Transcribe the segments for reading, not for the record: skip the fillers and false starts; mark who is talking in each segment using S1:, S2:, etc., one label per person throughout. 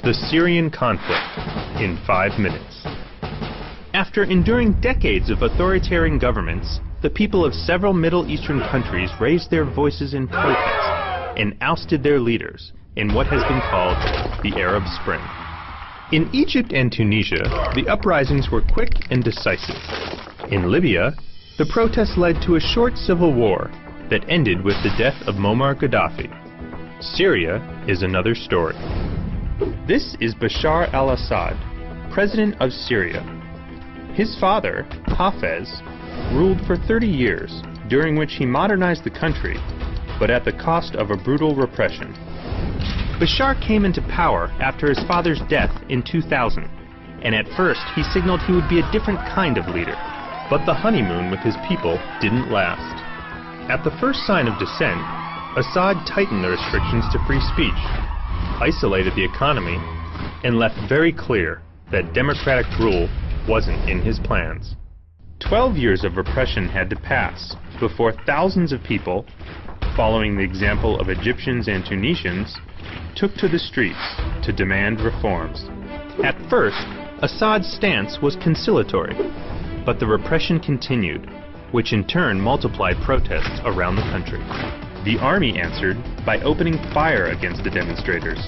S1: The Syrian conflict in 5 minutes. After enduring decades of authoritarian governments, the people of several Middle Eastern countries raised their voices in protest and ousted their leaders in what has been called the Arab Spring. In Egypt and Tunisia, the uprisings were quick and decisive. In Libya, the protests led to a short civil war that ended with the death of Muammar Gaddafi. Syria is another story. This is Bashar al-Assad, president of Syria. His father, Hafez, ruled for 30 years, during which he modernized the country, but at the cost of a brutal repression. Bashar came into power after his father's death in 2000, and at first he signaled he would be a different kind of leader. But the honeymoon with his people didn't last. At the first sign of dissent, Assad tightened the restrictions to free speech, isolated the economy, and left very clear that democratic rule wasn't in his plans. 12 years of repression had to pass before thousands of people, following the example of Egyptians and Tunisians, took to the streets to demand reforms. At first, Assad's stance was conciliatory, but the repression continued, which in turn multiplied protests around the country. The army answered by opening fire against the demonstrators.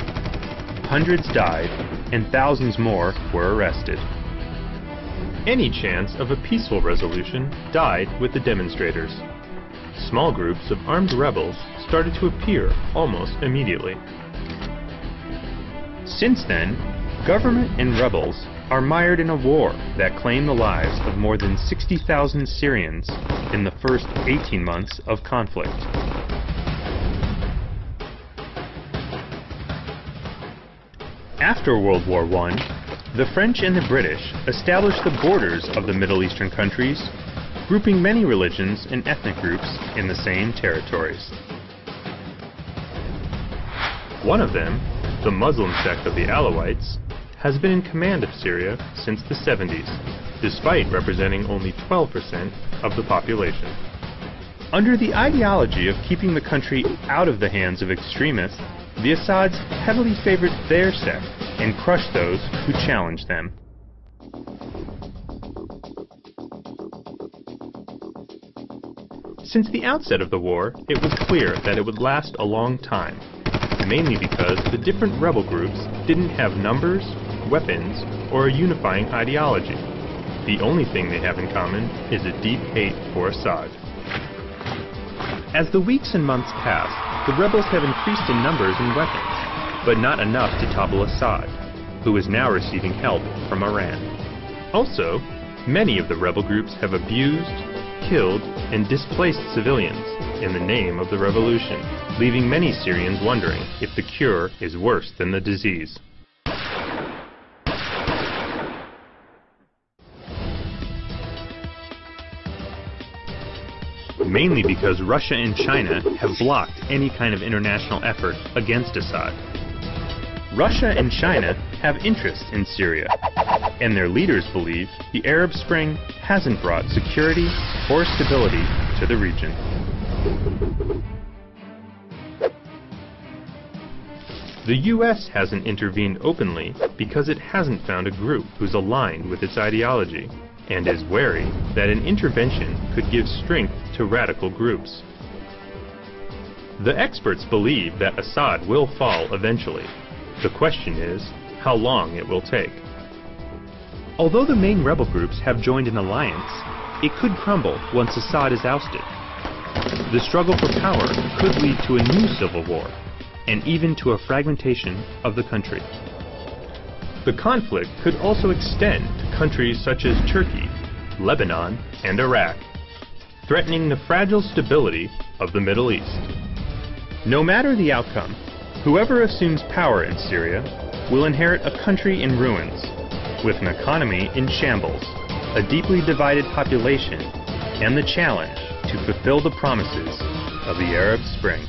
S1: Hundreds died, and thousands more were arrested. Any chance of a peaceful resolution died with the demonstrators. Small groups of armed rebels started to appear almost immediately. Since then, government and rebels are mired in a war that claimed the lives of more than 60,000 Syrians in the first 18 months of conflict. After World War I, the French and the British established the borders of the Middle Eastern countries, grouping many religions and ethnic groups in the same territories. One of them, the Muslim sect of the Alawites, has been in command of Syria since the 70s, despite representing only 12% of the population. Under the ideology of keeping the country out of the hands of extremists, the Assads heavily favored their sect and crushed those who challenged them. Since the outset of the war, it was clear that it would last a long time, mainly because the different rebel groups didn't have numbers, weapons, or a unifying ideology. The only thing they have in common is a deep hate for Assad. As the weeks and months pass, the rebels have increased in numbers and weapons, but not enough to topple Assad, who is now receiving help from Iran. Also, many of the rebel groups have abused, killed, and displaced civilians in the name of the revolution, leaving many Syrians wondering if the cure is worse than the disease. Mainly because Russia and China have blocked any kind of international effort against Assad. Russia and China have interests in Syria, and their leaders believe the Arab Spring hasn't brought security or stability to the region. The US hasn't intervened openly because it hasn't found a group who's aligned with its ideology, and is wary that an intervention could give strength to radical groups. The experts believe that Assad will fall eventually. The question is how long it will take. Although the main rebel groups have joined an alliance, it could crumble once Assad is ousted. The struggle for power could lead to a new civil war, and even to a fragmentation of the country. The conflict could also extend to countries such as Turkey, Lebanon, and Iraq, threatening the fragile stability of the Middle East. No matter the outcome, whoever assumes power in Syria will inherit a country in ruins, with an economy in shambles, a deeply divided population, and the challenge to fulfill the promises of the Arab Spring.